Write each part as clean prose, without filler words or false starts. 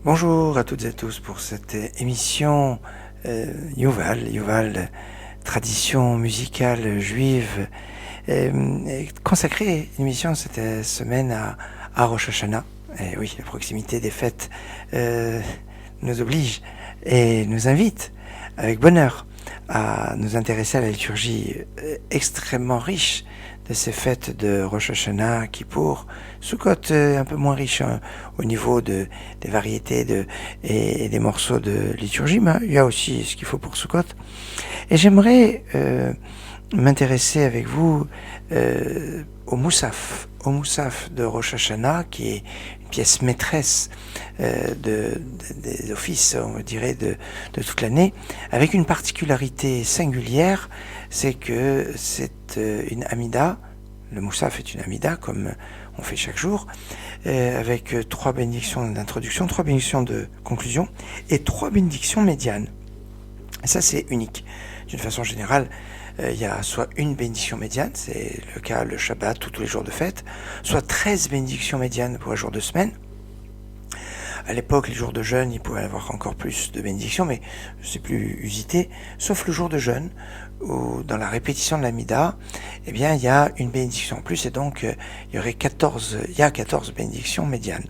Bonjour à toutes et à tous pour cette émission Yuval, tradition musicale juive, consacrée, une émission cette semaine à Rosh Hashanah. Et oui, la proximité des fêtes nous oblige et nous invite avec bonheur à nous intéresser à la liturgie extrêmement riche de ces fêtes de Rosh Hashanah, Kippour, Sukkot, un peu moins riche au niveau des variétés et des morceaux de liturgie, mais il y a aussi ce qu'il faut pour Sukkot. Et j'aimerais m'intéresser avec vous au Moussaf de Rosh Hashanah, qui est une pièce maîtresse des offices, on dirait, de toute l'année, avec une particularité singulière, c'est que c'est une Amida. Le Moussaf est une Amida, comme on fait chaque jour, avec 3 bénédictions d'introduction, 3 bénédictions de conclusion et 3 bénédictions médianes. Et ça, c'est unique. D'une façon générale, il y a soit une bénédiction médiane, c'est le cas le Shabbat ou tous les jours de fête, soit 13 bénédictions médianes pour un jour de semaine. À l'époque, les jours de jeûne, il pouvait y avoir encore plus de bénédictions, mais c'est plus usité, sauf le jour de jeûne, où dans la répétition de l'Amida, eh bien, il y a une bénédiction en plus, et donc il y a 14 bénédictions médianes.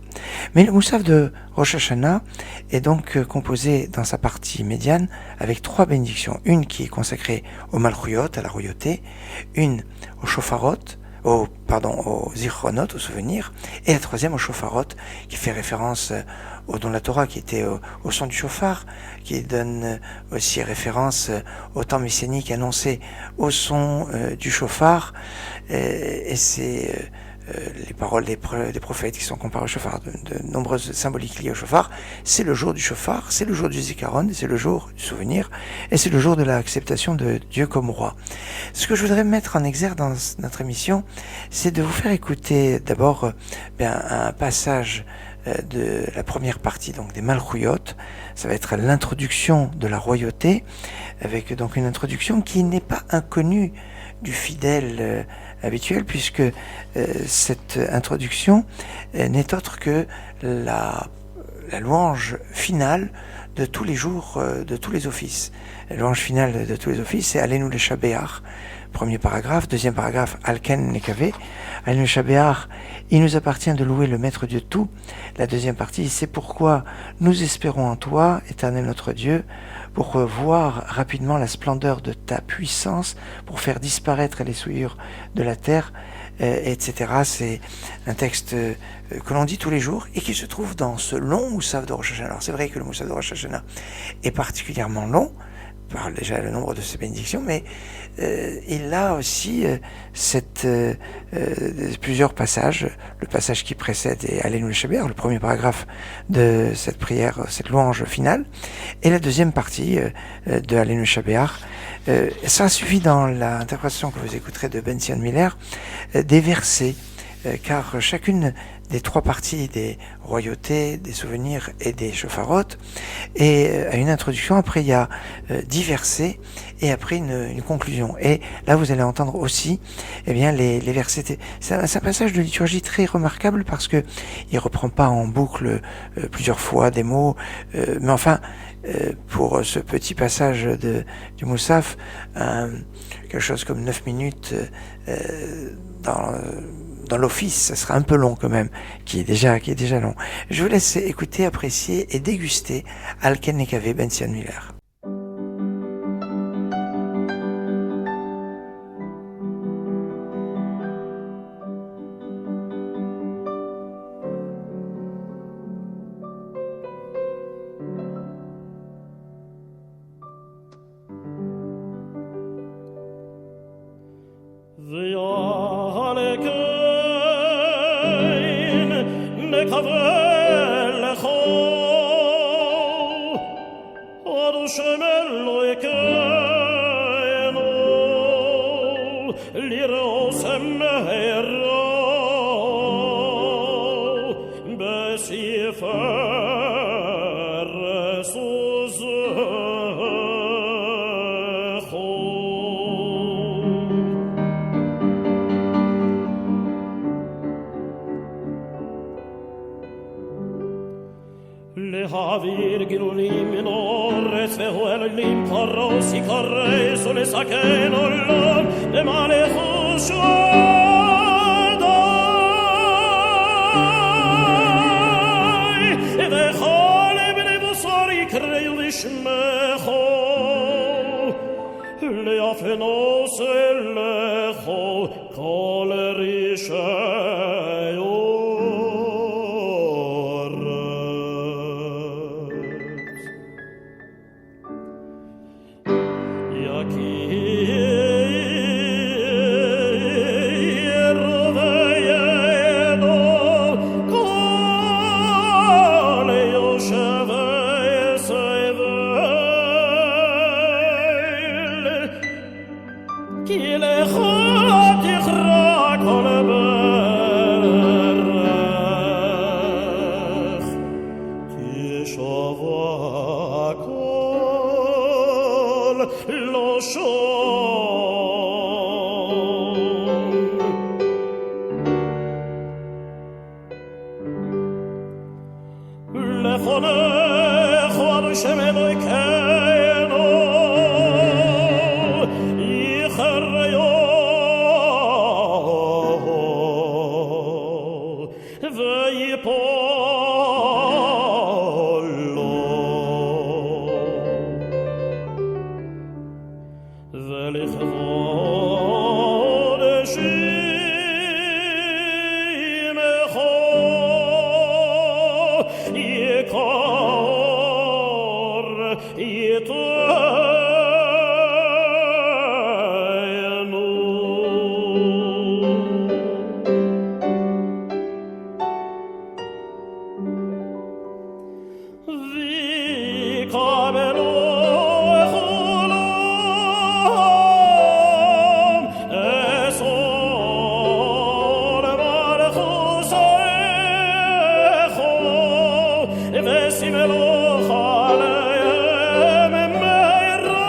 Mais le Moussaf de Rosh Hashanah est donc composé dans sa partie médiane avec 3 bénédictions. Une qui est consacrée au Malchuyot, à la royauté, une au Shofarot, au Zichronot, au souvenir, et la 3e au Shofarot, qui fait référence au don de la Torah, qui était au son du shofar, qui donne aussi référence au temps messianique annoncé au son du shofar, et c'est les paroles des prophètes qui sont comparées au shofar, de nombreuses symboliques liées au shofar. C'est le jour du shofar, c'est le jour du zikaron, c'est le jour du souvenir, et c'est le jour de l'acceptation de Dieu comme roi. Ce que je voudrais mettre en exergue dans notre émission, c'est de vous faire écouter d'abord un passage de la première partie, donc des Malchuyot. Ça va être l'introduction de la royauté, avec donc une introduction qui n'est pas inconnue du fidèle habituel, puisque cette introduction n'est autre que la louange finale de tous les jours, de tous les offices. La louange finale de tous les offices, c'est Alenu Leshabeach. Premier paragraphe. Deuxième paragraphe, Alken Nekavé. Alenu Leshabeach, il nous appartient de louer le Maître Dieu de tout. La deuxième partie, c'est pourquoi nous espérons en toi, Éternel notre Dieu, pour voir rapidement la splendeur de ta puissance, pour faire disparaître les souillures de la terre, etc. C'est un texte que l'on dit tous les jours et qui se trouve dans ce long Moussaf de Rosh Hashanah. Alors c'est vrai que le Moussaf de Rosh Hashanah est particulièrement long, par déjà le nombre de ses bénédictions, mais il a aussi plusieurs passages. Le passage qui précède est Alenu Leshabeach, le premier paragraphe de cette prière, cette louange finale, et la deuxième partie de Alenu Leshabeach. Ça suffit dans l'interprétation que vous écouterez de Ben Sion Miller, des versets, car chacune des 3 parties des royautés, des souvenirs et des shofarot, et à une introduction, après il y a 10 versets, et après une conclusion. Et là vous allez entendre aussi les versets. C'est un passage de liturgie très remarquable parce que il reprend pas en boucle plusieurs fois des mots, mais enfin pour ce petit passage du Moussaf, quelque chose comme 9 minutes dans l'office, ça sera un peu long quand même, qui est déjà long. Je vous laisse écouter, apprécier et déguster Alken Nekavé Ben Sion Miller. Shall להעביר גילולים מן אורץ והואלים קרוס יקרס ולסכן עולם למלכות שדי וכל בני בשר יקראו בשמך ליפנוס אליך כל רשעי אורץ. יקיר וידו כל יושבי סבל כי לך תכרע כל ברך תשבע כל לשון לפונך על שם אלוהינו יכרעו ויפולו ולכבוד שמך יקר יתנו ויקבלו כולם אסור מלכותך ושימלוך עליהם מהרה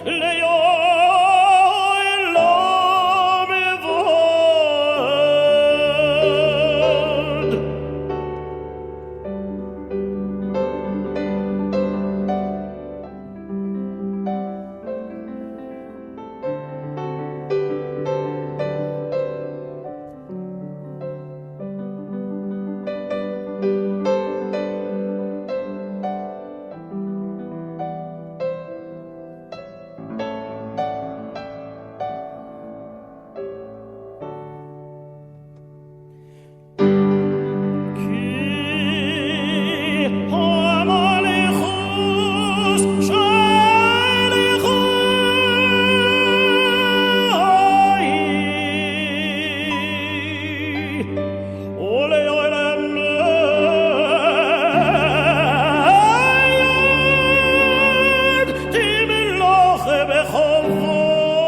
לעולם ועד.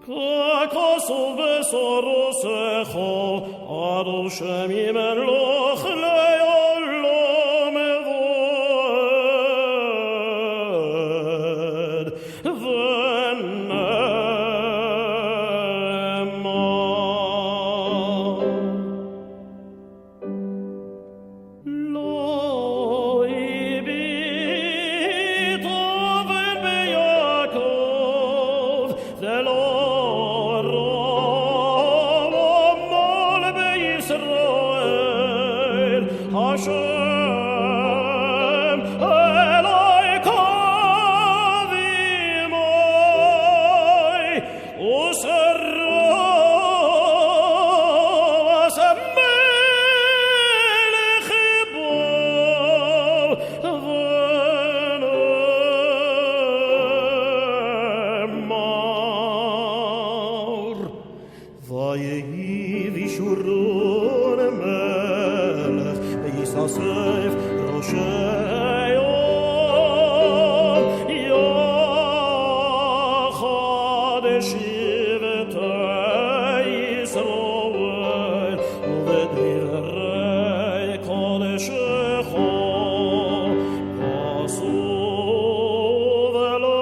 ככוסו בשורוסך עד שמי מלוך לעולם ועד ונאמר לא הביט אבן ביעקב ולא Hashem Eloi Kavimoi Userros Melech Bo V'nemar Vayehi Vishurun Melech Yisasef Roshei Yom Yachad Shivtei Yisrael Uvedirei Kodeshecho Vasu V'lo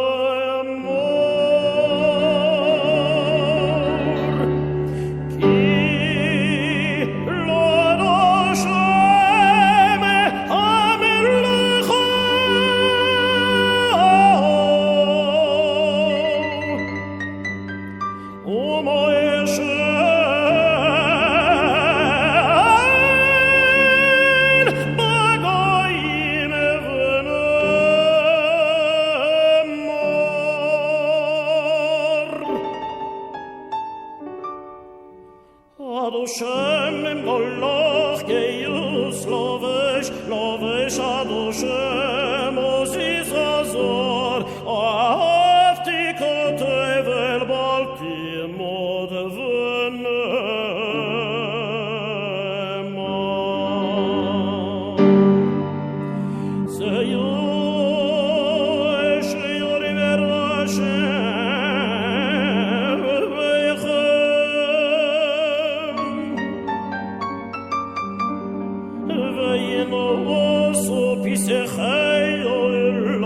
O Moeshen, Bagoyim Evenemor. Adoshem Golach Geius Lovesh Adoshem Ozis Azor Afti Kotevel Baltim Mod Venemor Seyo Esheyorim Erashem Vechem Veyenoso Pisechei Olam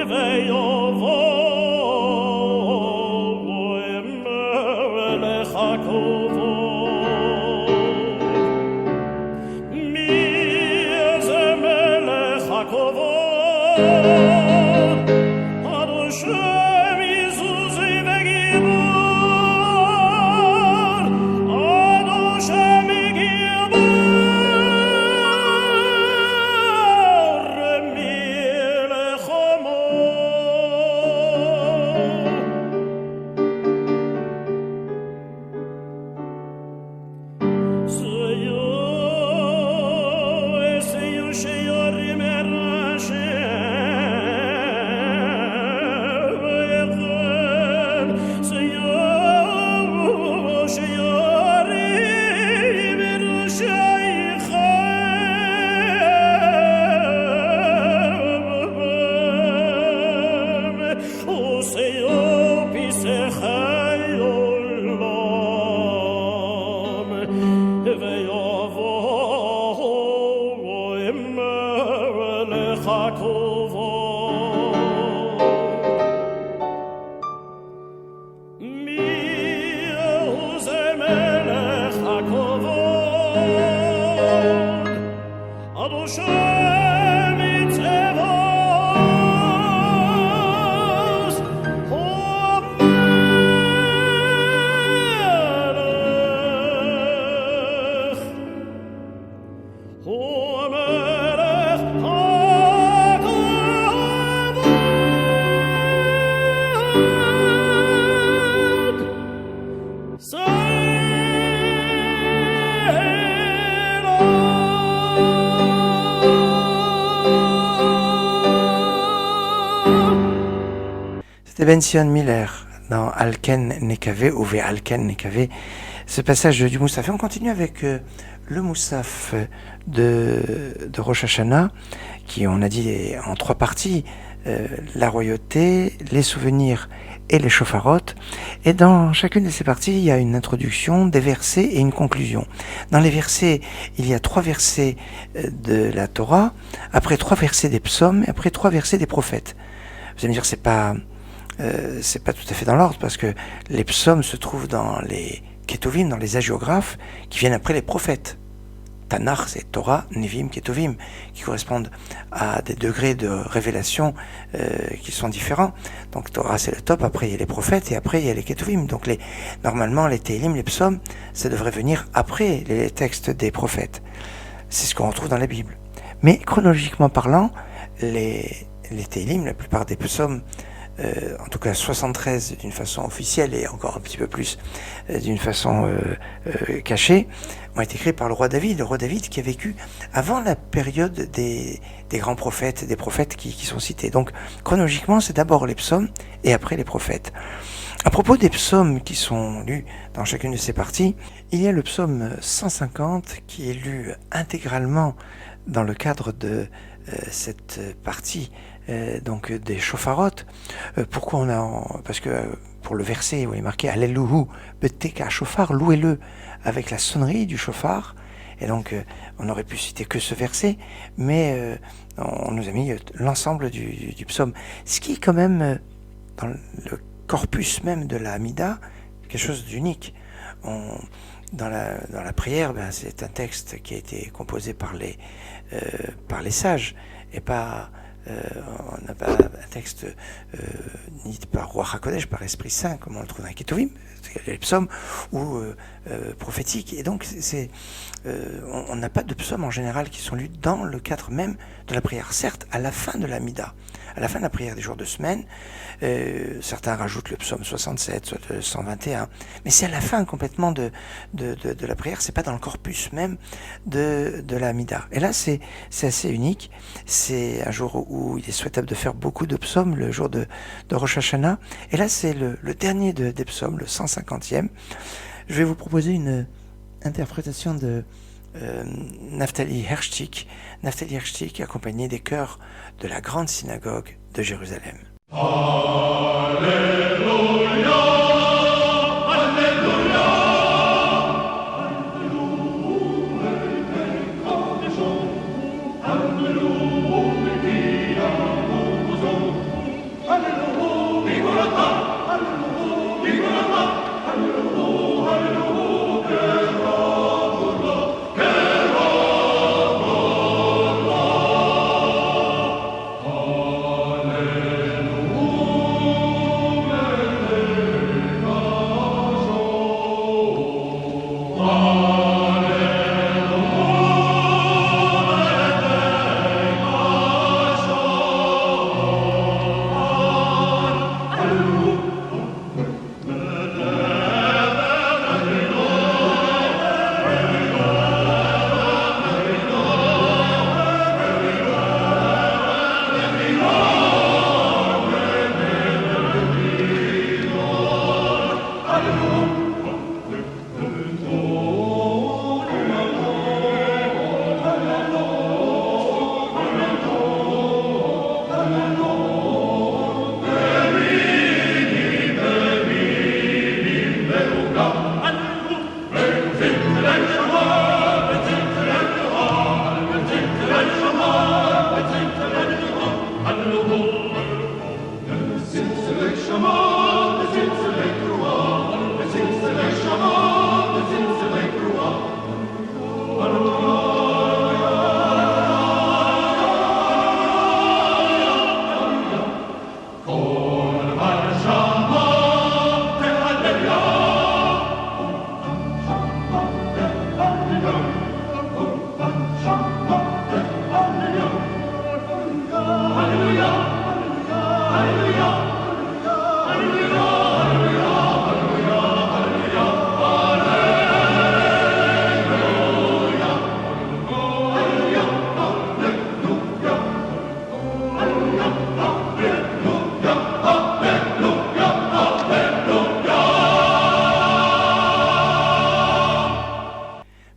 Veyovo Emelech HaKovod Mi Eze Melech HaKovod Adoshem Yizuzi Vegibor Adoshem Gibor Melech Hamor Seyo Sheyorim Erashem Vechem Seyo Sheyorim Erashem O Seyo Pisechei Olam Veyovo Emelech HaKovod Mi Eze Melech HaKovod Adoshem Itzevos HaMelech HaKovod C'était Bension Miller dans Alken Nekave ou Ve Alken Nekave. Ce passage du Moussaf. Et on continue avec le Moussaf de Rosh Hashanah, qui on a dit en trois parties, la royauté, les souvenirs et les shofarot. Et dans chacune de ces parties, il y a une introduction, des versets et une conclusion. Dans les versets, il y a 3 versets de la Torah, après 3 versets des psaumes, et après 3 versets des prophètes. Vous allez me dire, c'est pas tout à fait dans l'ordre, parce que les psaumes se trouvent dans les Ketuvim, dans les hagiographes, qui viennent après les prophètes. Tanakh, c'est Torah, Nevim, Ketuvim, qui correspondent à des degrés de révélation qui sont différents. Donc Torah, c'est le top, après il y a les prophètes, et après il y a les Ketuvim. Donc normalement, les Tehillim, les psaumes, ça devrait venir après les textes des prophètes. C'est ce qu'on retrouve dans la Bible. Mais chronologiquement parlant, les Tehillim, la plupart des psaumes, en tout cas 73 d'une façon officielle et encore un petit peu plus d'une façon cachée, ont été écrits par le roi David qui a vécu avant la période des grands prophètes, des prophètes qui sont cités. Donc chronologiquement, c'est d'abord les psaumes et après les prophètes. À propos des psaumes qui sont lus dans chacune de ces parties, il y a le psaume 150 qui est lu intégralement dans le cadre de cette partie donc des shofarot. Pourquoi parce que pour le verset où il est marqué Alléluia, beteka shofar, louez-le avec la sonnerie du shofar. Et donc on aurait pu citer que ce verset, mais on nous a mis l'ensemble du psaume, ce qui est quand même dans le corpus même de la Hamida quelque chose d'unique. Dans la prière, c'est un texte qui a été composé par les sages et pas on n'a pas un texte ni par Roi HaKodesh, par Esprit Saint, comme on le trouve dans les Ketuvim, les psaumes, ou prophétiques. Et donc, on n'a pas de psaumes en général qui sont lus dans le cadre même de la prière. Certes, à la fin de la Mida, à la fin de la prière des jours de semaine, certains rajoutent le psaume 67, soit le 121, mais c'est à la fin complètement de la prière, c'est pas dans le corpus même de la Mida. Et là, c'est assez unique. C'est un jour où il est souhaitable de faire beaucoup de psaumes, le jour de Rosh Hashanah. Et là, c'est le dernier des psaumes, le 150e. Je vais vous proposer une interprétation de Naftali Hershtik, accompagné des chœurs de la grande synagogue de Jérusalem.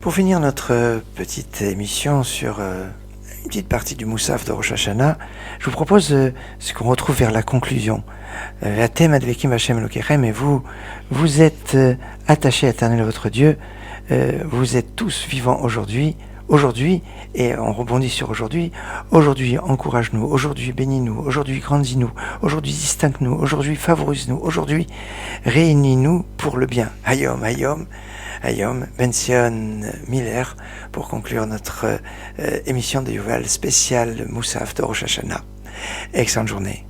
Pour finir notre petite émission sur une petite partie du Moussaf de Rosh Hashanah, je vous propose ce qu'on retrouve vers la conclusion. Atem advekim Hashem Elokechem, et vous êtes attachés à l'Éternel votre Dieu, vous êtes tous vivants aujourd'hui, et on rebondit sur aujourd'hui, encourage-nous, aujourd'hui bénis-nous, aujourd'hui grandis-nous, aujourd'hui distingue-nous, aujourd'hui favorise-nous, aujourd'hui réunis-nous pour le bien. Hayom, Ben Sion Miller, pour conclure notre émission de Yuval spéciale Moussaf de Rosh Hashanah. Excellente journée.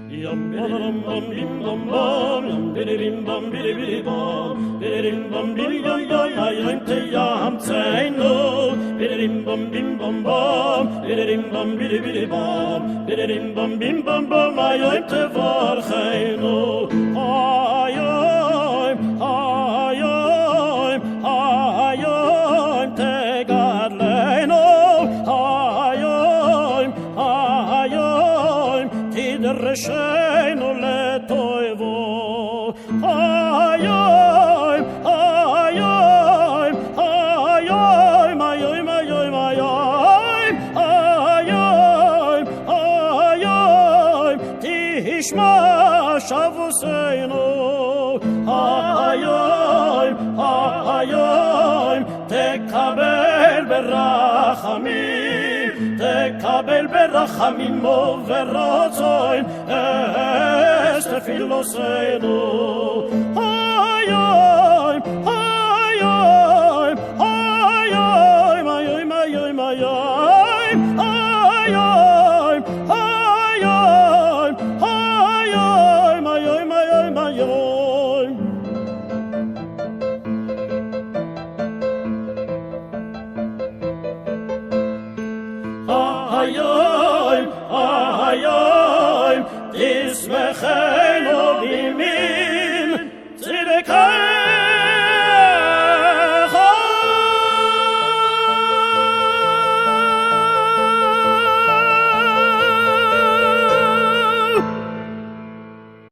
Yum bam bam bim bam bam, yum bim bam bim bam bim yo yo yum te yam tseino, bim bam bam, bim bam bam, yum te var khaino, ayom te gadleno, ayom tidresheinu letoivo, ayom tishma shavuseinu, ayom tekabel berachamim, tekabel berachamim overotzoin es tefiloseinu, ayom Ismecheinu